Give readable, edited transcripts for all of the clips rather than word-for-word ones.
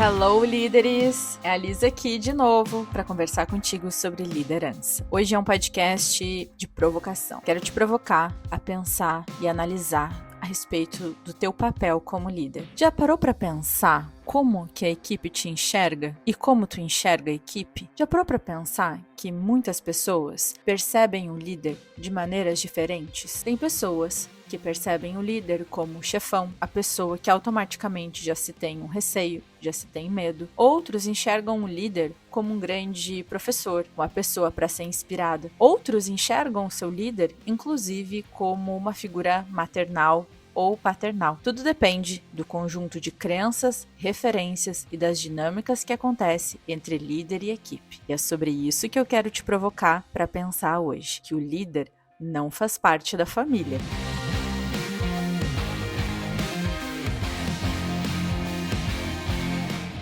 Hello, líderes! É a Lisa aqui de novo para conversar contigo sobre liderança. Hoje é um podcast de provocação. Quero te provocar a pensar e analisar a respeito do teu papel como líder. Já parou para pensar como que a equipe te enxerga e como tu enxerga a equipe? Já parou para pensar que muitas pessoas percebem o líder de maneiras diferentes? Tem pessoas que percebem o líder como o chefão, a pessoa que automaticamente já se tem um receio, já se tem medo. Outros enxergam o líder como um grande professor, uma pessoa para ser inspirada. Outros enxergam o seu líder, inclusive, como uma figura maternal ou paternal. Tudo depende do conjunto de crenças, referências e das dinâmicas que acontece entre líder e equipe. E é sobre isso que eu quero te provocar para pensar hoje, que o líder não faz parte da família.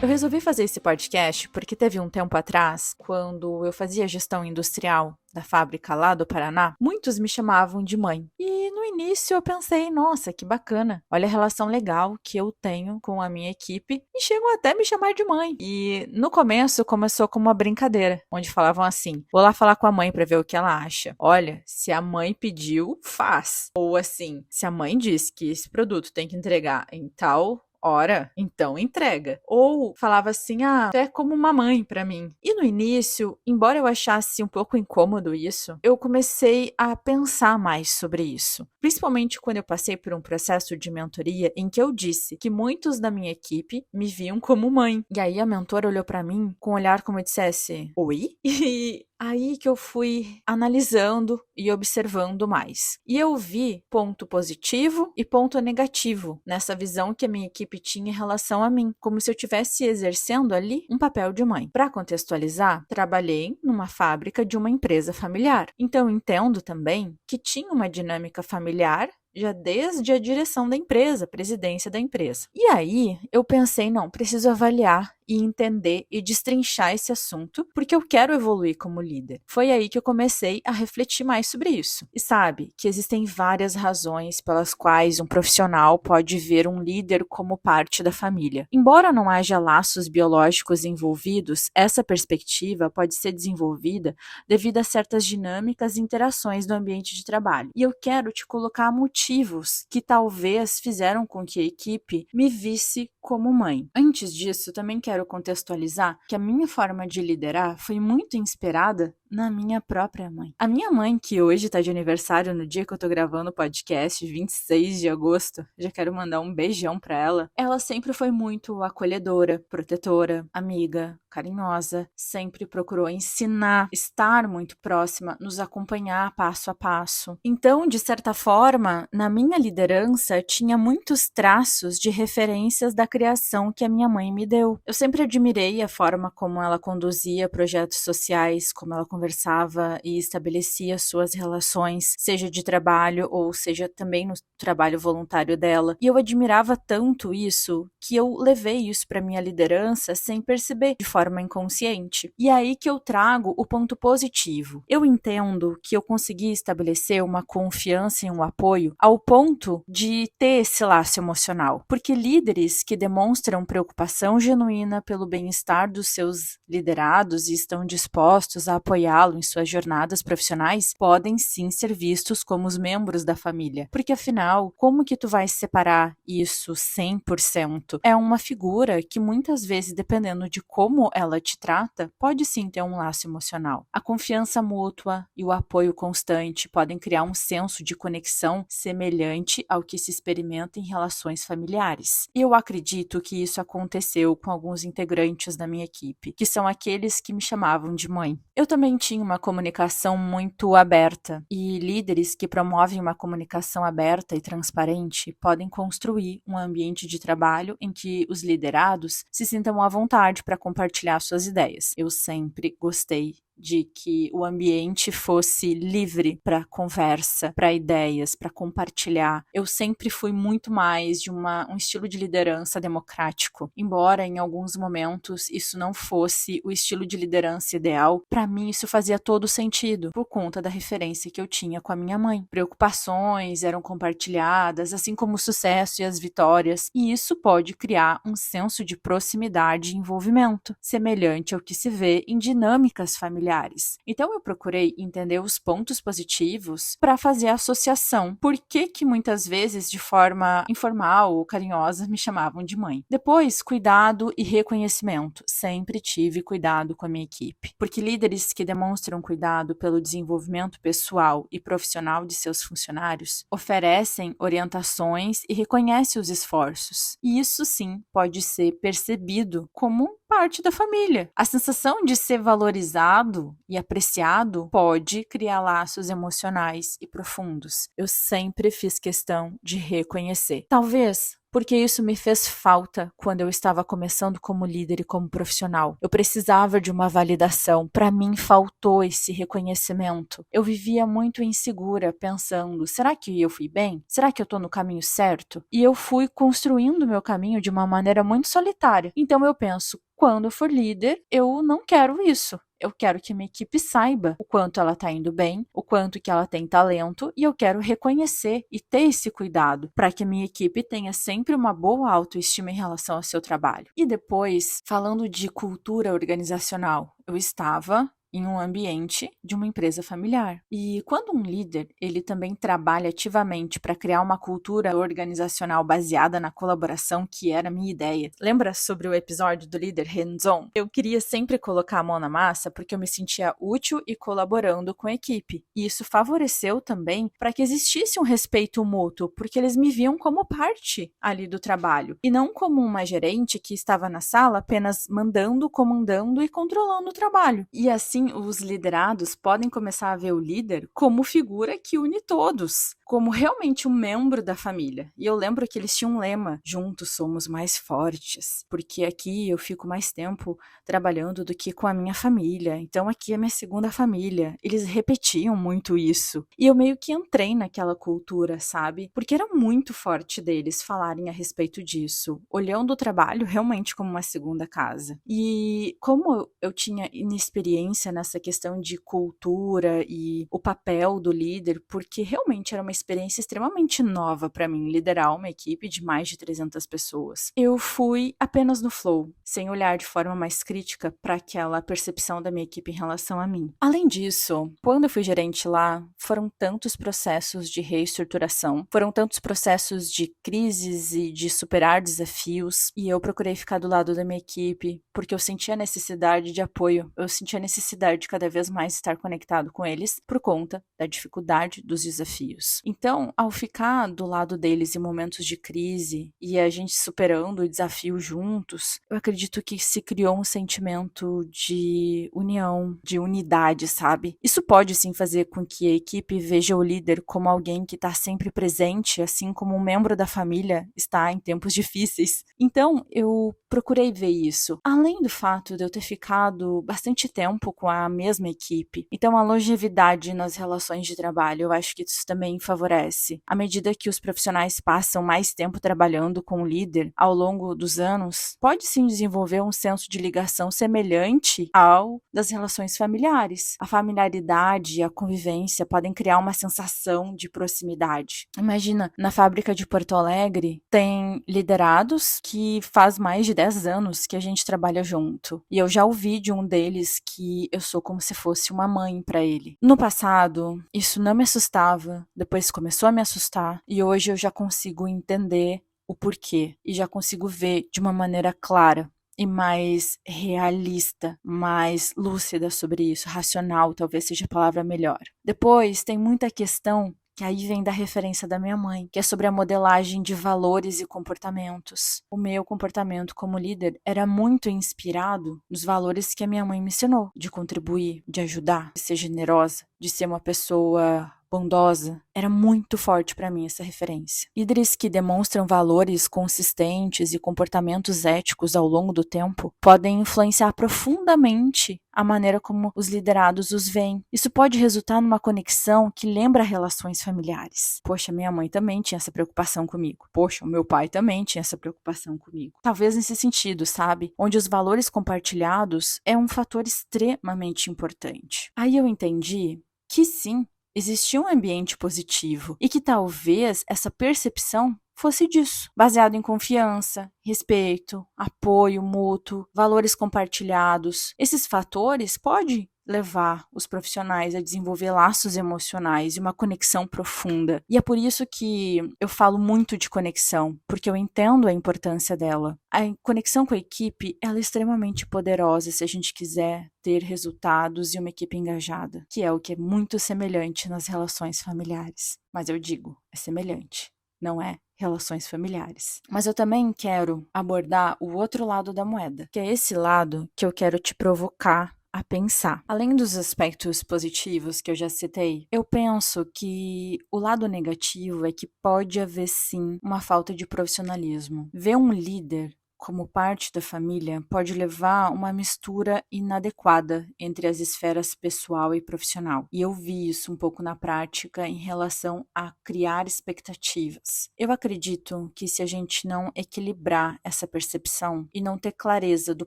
Eu resolvi fazer esse podcast porque teve um tempo atrás, quando eu fazia gestão industrial da fábrica lá do Paraná, muitos me chamavam de mãe. E no início eu pensei, nossa, que bacana, olha a relação legal que eu tenho com a minha equipe e chegam até a me chamar de mãe. E no começo começou como uma brincadeira, onde falavam assim, vou lá falar com a mãe para ver o que ela acha. Olha, se a mãe pediu, faz. Ou assim, se a mãe disse que esse produto tem que entregar em tal hora, então entrega. Ou falava assim, tu é como uma mãe pra mim. E no início, embora eu achasse um pouco incômodo isso, eu comecei a pensar mais sobre isso. Principalmente quando eu passei por um processo de mentoria em que eu disse que muitos da minha equipe me viam como mãe. E aí a mentora olhou pra mim com um olhar como eu dissesse, oi? E aí que eu fui analisando e observando mais. E eu vi ponto positivo e ponto negativo nessa visão que a minha equipe tinha em relação a mim, como se eu estivesse exercendo ali um papel de mãe. Para contextualizar, trabalhei numa fábrica de uma empresa familiar. Então eu entendo também que tinha uma dinâmica familiar já desde a direção da empresa, a presidência da empresa. E aí eu pensei, não, preciso avaliar e entender e destrinchar esse assunto, porque eu quero evoluir como líder. Foi aí que eu comecei a refletir mais sobre isso. E sabe que existem várias razões pelas quais um profissional pode ver um líder como parte da família. Embora não haja laços biológicos envolvidos, essa perspectiva pode ser desenvolvida devido a certas dinâmicas e interações do ambiente de trabalho. E eu quero te colocar motivos que talvez fizeram com que a equipe me visse como mãe. Antes disso, também quero contextualizar que a minha forma de liderar foi muito inspirada na minha própria mãe. A minha mãe, que hoje tá de aniversário no dia que eu tô gravando o podcast, 26 de agosto, já quero mandar um beijão pra ela sempre foi muito acolhedora, protetora, amiga, carinhosa, sempre procurou ensinar, estar muito próxima, nos acompanhar passo a passo. Então, de certa forma, na minha liderança, tinha muitos traços de referências da criação que a minha mãe me deu. Eu sempre admirei a forma como ela conduzia projetos sociais, como ela conversava e estabelecia suas relações, seja de trabalho ou seja também no trabalho voluntário dela. E eu admirava tanto isso que eu levei isso para minha liderança sem perceber, de forma inconsciente. E é aí que eu trago o ponto positivo. Eu entendo que eu consegui estabelecer uma confiança e um apoio ao ponto de ter esse laço emocional. Porque líderes que demonstram preocupação genuína pelo bem-estar dos seus liderados e estão dispostos a apoiá-lo em suas jornadas profissionais podem sim ser vistos como os membros da família. Porque afinal, como que tu vai separar isso 100%? É uma figura que muitas vezes, dependendo de como ela te trata, pode sim ter um laço emocional. A confiança mútua e o apoio constante podem criar um senso de conexão semelhante ao que se experimenta em relações familiares. E eu acredito que isso aconteceu com alguns integrantes da minha equipe, que são aqueles que me chamavam de mãe. Eu também tinha uma comunicação muito aberta, e líderes que promovem uma comunicação aberta e transparente podem construir um ambiente de trabalho em que os liderados se sintam à vontade para compartilhar suas ideias. Eu sempre gostei de que o ambiente fosse livre para conversa, para ideias, para compartilhar. Eu sempre fui muito mais de um estilo de liderança democrático. Embora em alguns momentos isso não fosse o estilo de liderança ideal, para mim isso fazia todo sentido, por conta da referência que eu tinha com a minha mãe. Preocupações eram compartilhadas, assim como o sucesso e as vitórias, e isso pode criar um senso de proximidade e envolvimento, semelhante ao que se vê em dinâmicas familiares. Então eu procurei entender os pontos positivos para fazer a associação. Por que muitas vezes, de forma informal ou carinhosa, me chamavam de mãe? Depois, cuidado e reconhecimento. Sempre tive cuidado com a minha equipe. Porque líderes que demonstram cuidado pelo desenvolvimento pessoal e profissional de seus funcionários oferecem orientações e reconhecem os esforços. E isso sim pode ser percebido como parte da família. A sensação de ser valorizado e apreciado pode criar laços emocionais e profundos. Eu sempre fiz questão de reconhecer. Talvez porque isso me fez falta quando eu estava começando como líder e como profissional. Eu precisava de uma validação. Para mim, faltou esse reconhecimento. Eu vivia muito insegura, pensando: será que eu fui bem? Será que eu estou no caminho certo? E eu fui construindo o meu caminho de uma maneira muito solitária. Então eu penso: quando eu for líder, eu não quero isso. Eu quero que minha equipe saiba o quanto ela está indo bem, o quanto que ela tem talento, e eu quero reconhecer e ter esse cuidado para que a minha equipe tenha sempre uma boa autoestima em relação ao seu trabalho. E depois, falando de cultura organizacional, eu estava em um ambiente de uma empresa familiar. E quando um líder, ele também trabalha ativamente para criar uma cultura organizacional baseada na colaboração, que era a minha ideia. Lembra sobre o episódio do líder hands-on? Eu queria sempre colocar a mão na massa porque eu me sentia útil e colaborando com a equipe. E isso favoreceu também para que existisse um respeito mútuo, porque eles me viam como parte ali do trabalho e não como uma gerente que estava na sala apenas mandando, comandando e controlando o trabalho. E assim, os liderados podem começar a ver o líder como figura que une todos, como realmente um membro da família. E eu lembro que eles tinham um lema: juntos somos mais fortes, porque aqui eu fico mais tempo trabalhando do que com a minha família, então aqui é minha segunda família. Eles repetiam muito isso. E eu meio que entrei naquela cultura, sabe? Porque era muito forte deles falarem a respeito disso, olhando o trabalho realmente como uma segunda casa. E como eu tinha inexperiência nessa questão de cultura e o papel do líder, porque realmente era uma experiência extremamente nova para mim, liderar uma equipe de mais de 300 pessoas. Eu fui apenas no flow, sem olhar de forma mais crítica para aquela percepção da minha equipe em relação a mim. Além disso, quando eu fui gerente lá, foram tantos processos de reestruturação, foram tantos processos de crises e de superar desafios, e eu procurei ficar do lado da minha equipe, porque eu sentia a necessidade de apoio, eu sentia a necessidade de cada vez mais estar conectado com eles por conta da dificuldade dos desafios. Então, ao ficar do lado deles em momentos de crise e a gente superando o desafio juntos, eu acredito que se criou um sentimento de união, de unidade, sabe? Isso pode sim fazer com que a equipe veja o líder como alguém que está sempre presente, assim como um membro da família está em tempos difíceis. Então, eu procurei ver isso. Além do fato de eu ter ficado bastante tempo com a mesma equipe. Então, a longevidade nas relações de trabalho, eu acho que isso também favorece. À medida que os profissionais passam mais tempo trabalhando com o líder ao longo dos anos, pode sim desenvolver um senso de ligação semelhante ao das relações familiares. A familiaridade e a convivência podem criar uma sensação de proximidade. Imagina, na fábrica de Porto Alegre, tem liderados que faz mais de 10 anos que a gente trabalha junto. E eu já ouvi de um deles que eu sou como se fosse uma mãe para ele. No passado, isso não me assustava, depois começou a me assustar, e hoje eu já consigo entender o porquê, e já consigo ver de uma maneira clara e mais realista, mais lúcida sobre isso, racional, talvez seja a palavra melhor. Depois, tem muita questão que aí vem da referência da minha mãe, que é sobre a modelagem de valores e comportamentos. O meu comportamento como líder era muito inspirado nos valores que a minha mãe me ensinou, de contribuir, de ajudar, de ser generosa, de ser uma pessoa bondosa. Era muito forte para mim essa referência. Líderes que demonstram valores consistentes e comportamentos éticos ao longo do tempo podem influenciar profundamente a maneira como os liderados os veem. Isso pode resultar numa conexão que lembra relações familiares. Poxa, minha mãe também tinha essa preocupação comigo. Poxa, o meu pai também tinha essa preocupação comigo. Talvez nesse sentido, sabe? Onde os valores compartilhados é um fator extremamente importante. Aí eu entendi que sim, existia um ambiente positivo e que talvez essa percepção fosse disso, baseado em confiança, respeito, apoio mútuo, valores compartilhados. Esses fatores podem levar os profissionais a desenvolver laços emocionais e uma conexão profunda. E é por isso que eu falo muito de conexão, porque eu entendo a importância dela. A conexão com a equipe, ela é extremamente poderosa se a gente quiser ter resultados e uma equipe engajada, que é o que é muito semelhante nas relações familiares. Mas eu digo, é semelhante, não é relações familiares. Mas eu também quero abordar o outro lado da moeda, que é esse lado que eu quero te provocar a pensar. Além dos aspectos positivos que eu já citei, eu penso que o lado negativo é que pode haver sim uma falta de profissionalismo. Ver um líder como parte da família pode levar uma mistura inadequada entre as esferas pessoal e profissional. E eu vi isso um pouco na prática em relação a criar expectativas. Eu acredito que se a gente não equilibrar essa percepção e não ter clareza do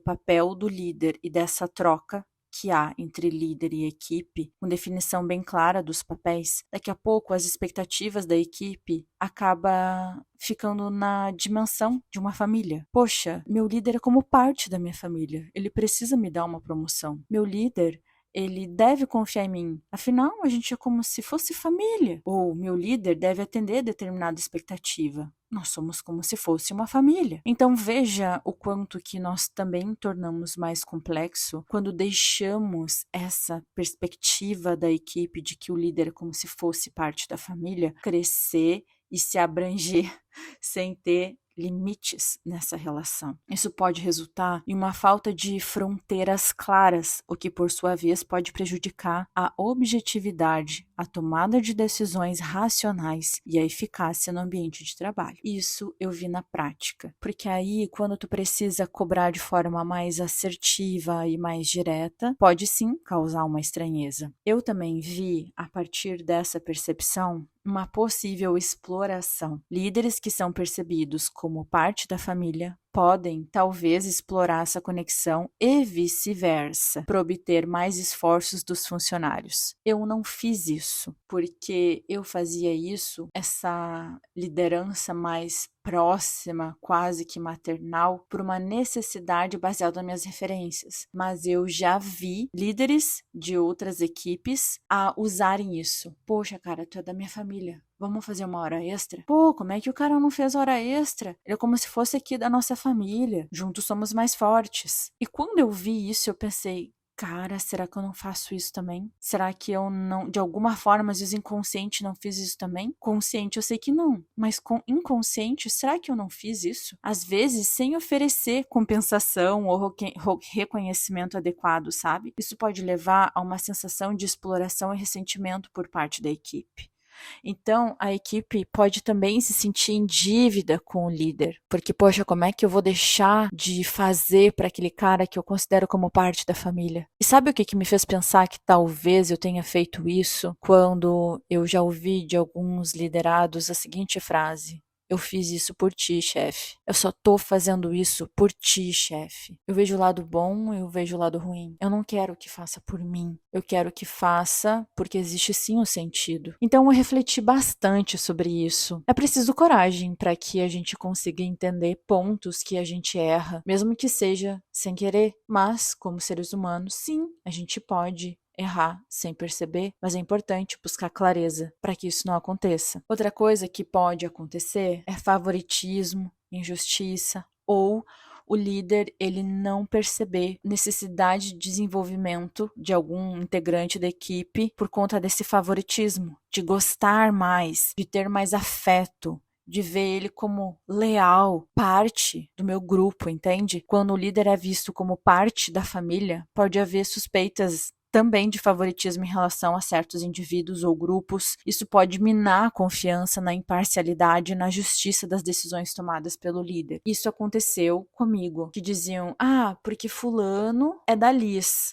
papel do líder e dessa troca que há entre líder e equipe, com definição bem clara dos papéis, daqui a pouco as expectativas da equipe acaba ficando na dimensão de uma família. Poxa, meu líder é como parte da minha família, ele precisa me dar uma promoção. Meu líder, ele deve confiar em mim. Afinal, a gente é como se fosse família. Ou meu líder deve atender determinada expectativa. Nós somos como se fosse uma família. Então veja o quanto que nós também tornamos mais complexo quando deixamos essa perspectiva da equipe de que o líder é como se fosse parte da família crescer e se abranger sem ter limites nessa relação. Isso pode resultar em uma falta de fronteiras claras, o que por sua vez pode prejudicar a objetividade, a tomada de decisões racionais e a eficácia no ambiente de trabalho. Isso eu vi na prática, porque aí quando tu precisa cobrar de forma mais assertiva e mais direta, pode sim causar uma estranheza. Eu também vi, a partir dessa percepção, uma possível exploração. Líderes que são percebidos como parte da família podem, talvez, explorar essa conexão e vice-versa, para obter mais esforços dos funcionários. Eu não fiz isso, porque eu fazia isso, essa liderança mais próxima, quase que maternal, por uma necessidade baseada nas minhas referências. Mas eu já vi líderes de outras equipes a usarem isso. Poxa, cara, tu é da minha família. Vamos fazer uma hora extra? Pô, como é que o cara não fez hora extra? Ele é como se fosse aqui da nossa família. Juntos somos mais fortes. E quando eu vi isso, eu pensei, cara, será que eu não faço isso também? Será que eu não, de alguma forma, às vezes inconsciente, não fiz isso também? Consciente, eu sei que não. Mas com inconsciente, será que eu não fiz isso? Às vezes, sem oferecer compensação ou reconhecimento adequado, sabe? Isso pode levar a uma sensação de exploração e ressentimento por parte da equipe. Então, a equipe pode também se sentir em dívida com o líder, porque, poxa, como é que eu vou deixar de fazer para aquele cara que eu considero como parte da família? E sabe o que me fez pensar que talvez eu tenha feito isso quando eu já ouvi de alguns liderados a seguinte frase: eu fiz isso por ti, chefe. Eu só tô fazendo isso por ti, chefe. Eu vejo o lado bom, eu vejo o lado ruim. Eu não quero que faça por mim. Eu quero que faça porque existe sim um sentido. Então eu refleti bastante sobre isso. É preciso coragem para que a gente consiga entender pontos que a gente erra, mesmo que seja sem querer. Mas, como seres humanos, sim, a gente pode errar sem perceber, mas é importante buscar clareza para que isso não aconteça. Outra coisa que pode acontecer é favoritismo, injustiça ou o líder ele não perceber necessidade de desenvolvimento de algum integrante da equipe por conta desse favoritismo, de gostar mais, de ter mais afeto, de ver ele como leal, parte do meu grupo, entende? Quando o líder é visto como parte da família, pode haver suspeitas também de favoritismo em relação a certos indivíduos ou grupos. Isso pode minar a confiança na imparcialidade e na justiça das decisões tomadas pelo líder. Isso aconteceu comigo, que diziam, porque fulano é da Liz.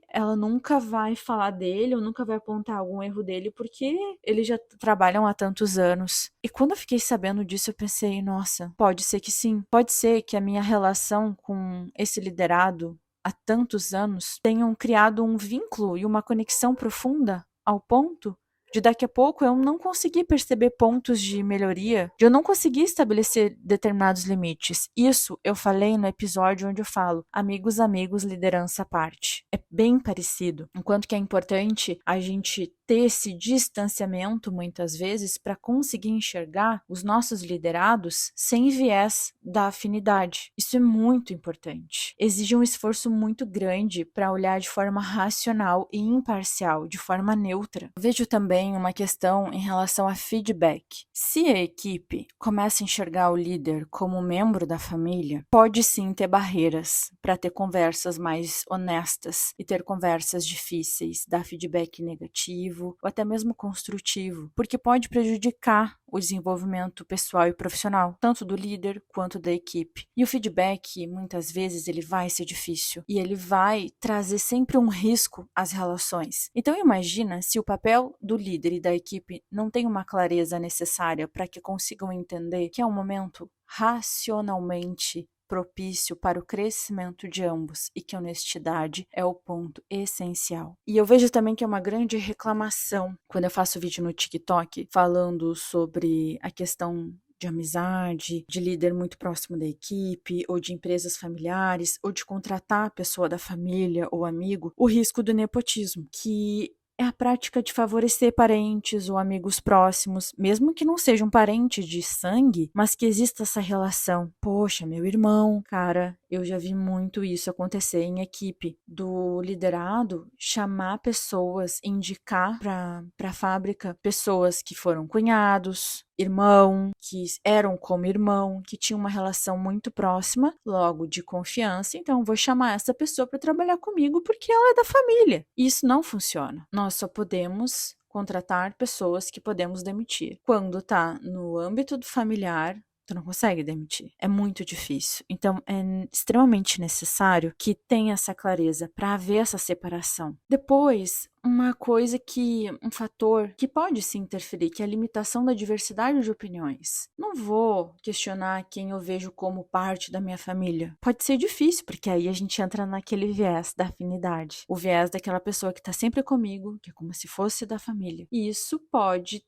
Ela nunca vai falar dele, ou nunca vai apontar algum erro dele, porque eles já trabalham há tantos anos. E quando eu fiquei sabendo disso, eu pensei, nossa, pode ser que sim. Pode ser que a minha relação com esse liderado há tantos anos tenham criado um vínculo e uma conexão profunda ao ponto de daqui a pouco eu não conseguir perceber pontos de melhoria, de eu não conseguir estabelecer determinados limites. Isso eu falei no episódio onde eu falo amigos, liderança à parte. É bem parecido. Enquanto que é importante a gente ter esse distanciamento, muitas vezes, para conseguir enxergar os nossos liderados sem viés da afinidade. Isso é muito importante. Exige um esforço muito grande para olhar de forma racional e imparcial, de forma neutra. Eu vejo também uma questão em relação a feedback. Se a equipe começa a enxergar o líder como membro da família, pode sim ter barreiras para ter conversas mais honestas e ter conversas difíceis, dar feedback negativo ou até mesmo construtivo, porque pode prejudicar o desenvolvimento pessoal e profissional, tanto do líder quanto da equipe. E o feedback, muitas vezes, ele vai ser difícil e ele vai trazer sempre um risco às relações. Então imagina se o papel do líder e da equipe não tem uma clareza necessária para que consigam entender que é um momento racionalmente propício para o crescimento de ambos e que a honestidade é o ponto essencial. E eu vejo também que é uma grande reclamação quando eu faço vídeo no TikTok falando sobre a questão de amizade, de líder muito próximo da equipe, ou de empresas familiares, ou de contratar a pessoa da família ou amigo, o risco do nepotismo, que é a prática de favorecer parentes ou amigos próximos, mesmo que não sejam parentes de sangue, mas que exista essa relação. Poxa, meu irmão, cara, eu já vi muito isso acontecer em equipe, do liderado chamar pessoas, indicar para a fábrica pessoas que foram cunhados, irmão, que eram como irmão, que tinham uma relação muito próxima, logo de confiança, então vou chamar essa pessoa para trabalhar comigo porque ela é da família. Isso não funciona. Nós só podemos contratar pessoas que podemos demitir. Quando tá no âmbito do familiar, tu não consegue demitir. É muito difícil. Então, é extremamente necessário que tenha essa clareza para haver essa separação. Depois, um fator que pode se interferir, que é a limitação da diversidade de opiniões. Não vou questionar quem eu vejo como parte da minha família. Pode ser difícil, porque aí a gente entra naquele viés da afinidade. O viés daquela pessoa que está sempre comigo, que é como se fosse da família. E isso pode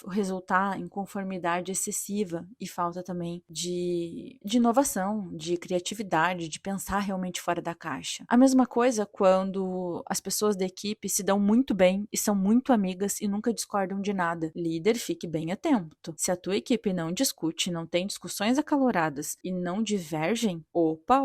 resultar em conformidade excessiva e falta também de inovação, de criatividade, de pensar realmente fora da caixa. A mesma coisa quando as pessoas da equipe se dão muito bem e são muito amigas e nunca discordam de nada. Líder, fique bem atento. Se a tua equipe não discute, não tem discussões acaloradas e não divergem, opa,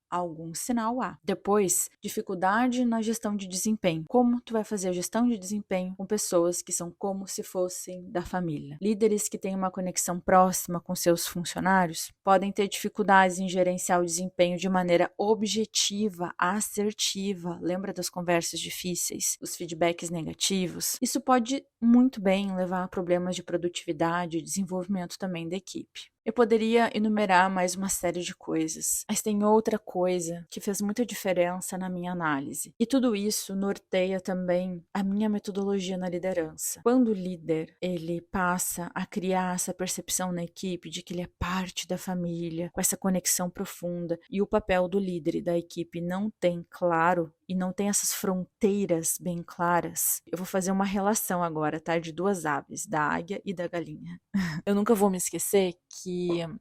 algum sinal há. Depois, dificuldade na gestão de desempenho. Como tu vai fazer a gestão de desempenho com pessoas que são como se fossem da família? Líderes que têm uma conexão próxima com seus funcionários podem ter dificuldades em gerenciar o desempenho de maneira objetiva, assertiva. Lembra das conversas difíceis, os feedbacks negativos? Isso pode muito bem levar a problemas de produtividade e desenvolvimento também da equipe. Eu poderia enumerar mais uma série de coisas, mas tem outra coisa que fez muita diferença na minha análise. E tudo isso norteia também a minha metodologia na liderança. Quando o líder, ele passa a criar essa percepção na equipe de que ele é parte da família, com essa conexão profunda, e o papel do líder e da equipe não tem claro, e não tem essas fronteiras bem claras, eu vou fazer uma relação agora, tá? De duas aves, da águia e da galinha. Eu nunca vou me esquecer que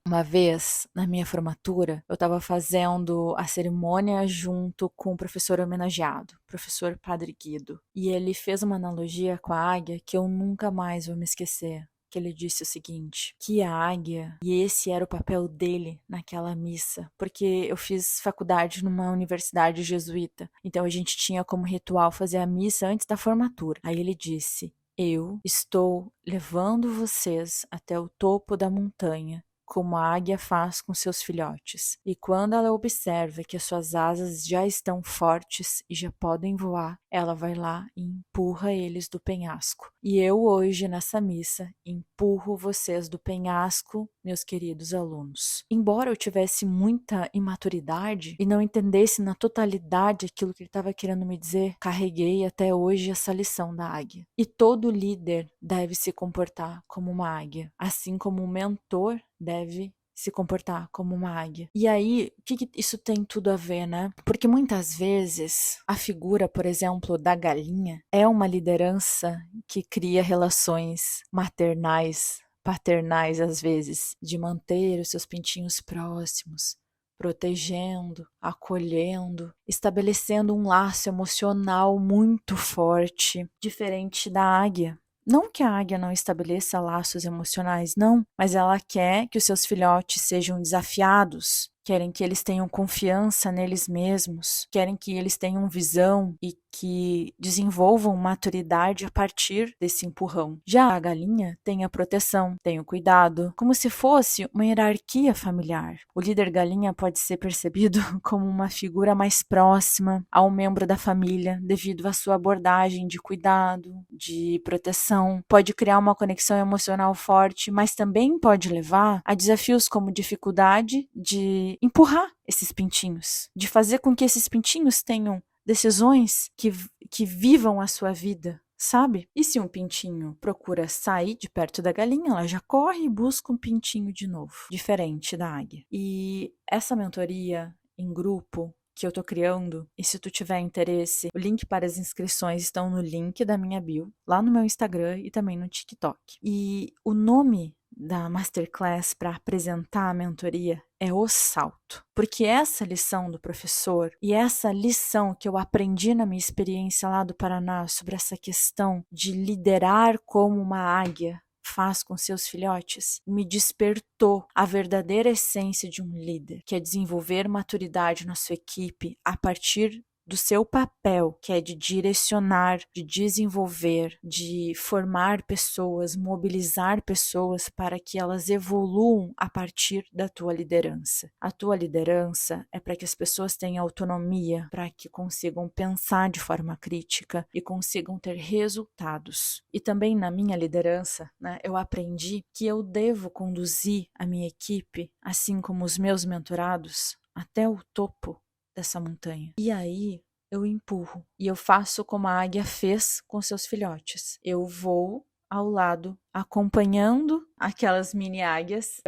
uma vez, na minha formatura, eu estava fazendo a cerimônia junto com o professor homenageado, o professor Padre Guido. E ele fez uma analogia com a águia que eu nunca mais vou me esquecer. Que ele disse o seguinte, que a águia, e esse era o papel dele naquela missa, porque eu fiz faculdade numa universidade jesuíta, então a gente tinha como ritual fazer a missa antes da formatura. Aí ele disse, eu estou levando vocês até o topo da montanha como a águia faz com seus filhotes. E quando ela observa que as suas asas já estão fortes e já podem voar, ela vai lá e empurra eles do penhasco. E eu hoje, nessa missa, empurro vocês do penhasco, meus queridos alunos. Embora eu tivesse muita imaturidade e não entendesse na totalidade aquilo que ele estava querendo me dizer, carreguei até hoje essa lição da águia. E todo líder deve se comportar como uma águia, assim como o mentor deve se comportar como uma águia. E aí, o que isso tem tudo a ver, né? Porque muitas vezes a figura, por exemplo, da galinha é uma liderança que cria relações maternais, paternais às vezes, de manter os seus pintinhos próximos, protegendo, acolhendo, estabelecendo um laço emocional muito forte, diferente da águia. Não que a águia não estabeleça laços emocionais, não, mas ela quer que os seus filhotes sejam desafiados, querem que eles tenham confiança neles mesmos, querem que eles tenham visão e que desenvolvam maturidade a partir desse empurrão. Já a galinha tem a proteção, tem o cuidado, como se fosse uma hierarquia familiar. O líder galinha pode ser percebido como uma figura mais próxima ao membro da família, devido à sua abordagem de cuidado, de proteção. Pode criar uma conexão emocional forte, mas também pode levar a desafios como dificuldade de empurrar esses pintinhos, de fazer com que esses pintinhos tenham decisões que vivam a sua vida, sabe? E se um pintinho procura sair de perto da galinha, ela já corre e busca um pintinho de novo, diferente da águia. E essa mentoria em grupo que eu tô criando, e se tu tiver interesse, o link para as inscrições estão no link da minha bio, lá no meu Instagram e também no TikTok. E o nome da Masterclass para apresentar a mentoria é O Salto, porque essa lição do professor e essa lição que eu aprendi na minha experiência lá do Paraná sobre essa questão de liderar como uma águia faz com seus filhotes, me despertou a verdadeira essência de um líder, que é desenvolver maturidade na sua equipe a partir do seu papel, que é de direcionar, de desenvolver, de formar pessoas, mobilizar pessoas para que elas evoluam a partir da tua liderança. A tua liderança é para que as pessoas tenham autonomia, para que consigam pensar de forma crítica e consigam ter resultados. E também na minha liderança, né, eu aprendi que eu devo conduzir a minha equipe, assim como os meus mentorados, até o topo dessa montanha. E aí eu empurro e eu faço como a águia fez com seus filhotes. Eu vou ao lado, acompanhando aquelas mini águias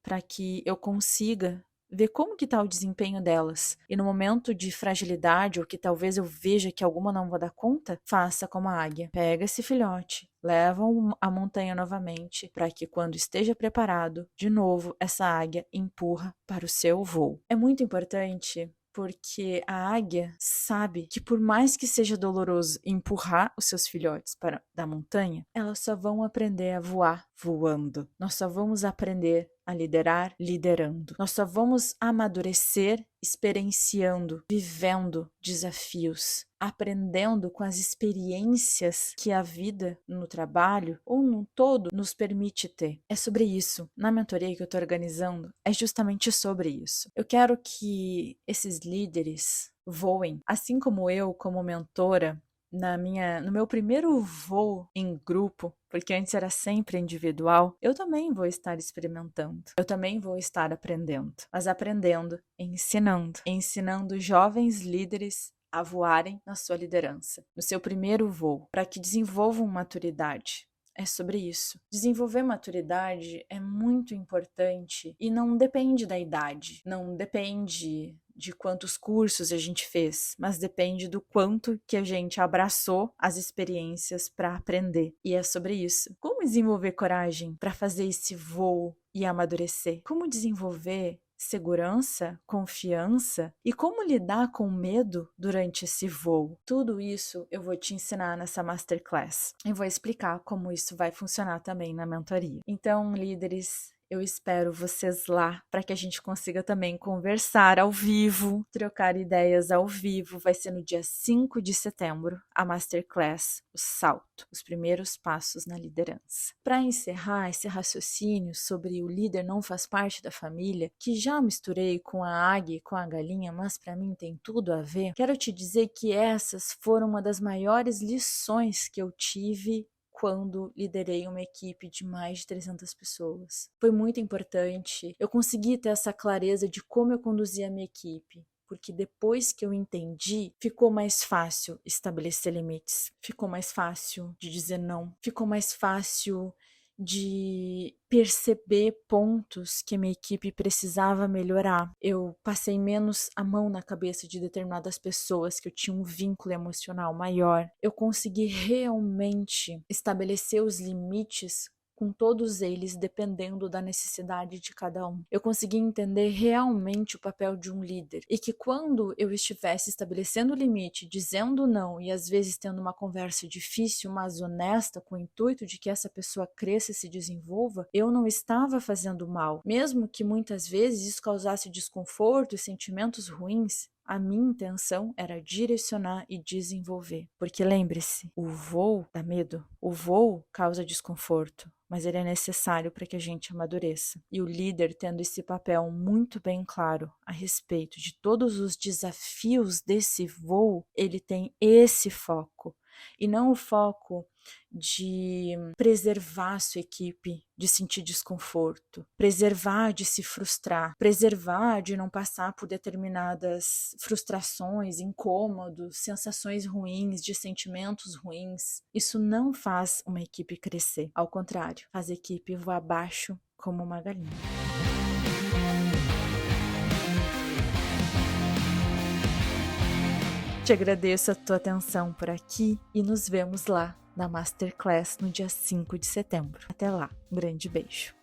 para que eu consiga ver como que tá o desempenho delas. E no momento de fragilidade, ou que talvez eu veja que alguma não vai dar conta, faça como a águia. Pega esse filhote, leva a montanha novamente, para que quando esteja preparado, de novo, essa águia empurra para o seu voo. É muito importante porque a águia sabe que por mais que seja doloroso empurrar os seus filhotes para da montanha, elas só vão aprender a voar voando. Nós só vamos aprender a liderar liderando. Nós só vamos amadurecer experienciando, vivendo desafios, aprendendo com as experiências que a vida no trabalho ou no todo nos permite ter. É sobre isso. Na mentoria que eu estou organizando, é justamente sobre isso. Eu quero que esses líderes voem, assim como eu, como mentora, no meu primeiro voo em grupo, porque antes era sempre individual, eu também vou estar experimentando, eu também vou estar aprendendo, mas aprendendo, ensinando jovens líderes a voarem na sua liderança, no seu primeiro voo, para que desenvolvam maturidade. É sobre isso. Desenvolver maturidade é muito importante e não depende da idade, não depende de quantos cursos a gente fez, mas depende do quanto que a gente abraçou as experiências para aprender. E é sobre isso. Como desenvolver coragem para fazer esse voo e amadurecer? Como desenvolver segurança, confiança e como lidar com medo durante esse voo. Tudo isso eu vou te ensinar nessa Masterclass. E vou explicar como isso vai funcionar também na mentoria. Então, líderes, Eu espero vocês lá para que a gente consiga também conversar ao vivo, trocar ideias ao vivo. Vai ser no dia 5 de setembro, a Masterclass, o salto, os primeiros passos na liderança. Para encerrar esse raciocínio sobre o líder não faz parte da família, que já misturei com a águia e com a galinha, mas para mim tem tudo a ver, quero te dizer que essas foram uma das maiores lições que eu tive quando liderei uma equipe de mais de 300 pessoas. Foi muito importante. Eu consegui ter essa clareza de como eu conduzia a minha equipe, porque depois que eu entendi, ficou mais fácil estabelecer limites, ficou mais fácil de dizer não, ficou mais fácil de perceber pontos que minha equipe precisava melhorar. Eu passei menos a mão na cabeça de determinadas pessoas, que eu tinha um vínculo emocional maior. Eu consegui realmente estabelecer os limites com todos eles, dependendo da necessidade de cada um. Eu consegui entender realmente o papel de um líder e que quando eu estivesse estabelecendo o limite, dizendo não e às vezes tendo uma conversa difícil, mas honesta, com o intuito de que essa pessoa cresça e se desenvolva, eu não estava fazendo mal. Mesmo que muitas vezes isso causasse desconforto e sentimentos ruins, a minha intenção era direcionar e desenvolver. Porque lembre-se, o voo dá medo, o voo causa desconforto, mas ele é necessário para que a gente amadureça. E o líder, tendo esse papel muito bem claro a respeito de todos os desafios desse voo, ele tem esse foco. E não o foco de preservar a sua equipe de sentir desconforto, preservar de se frustrar, preservar de não passar por determinadas frustrações, incômodos, sensações ruins, de sentimentos ruins. Isso não faz uma equipe crescer. Ao contrário, faz a equipe voar abaixo como uma galinha. Te agradeço a tua atenção por aqui e nos vemos lá na Masterclass no dia 5 de setembro. Até lá, um grande beijo.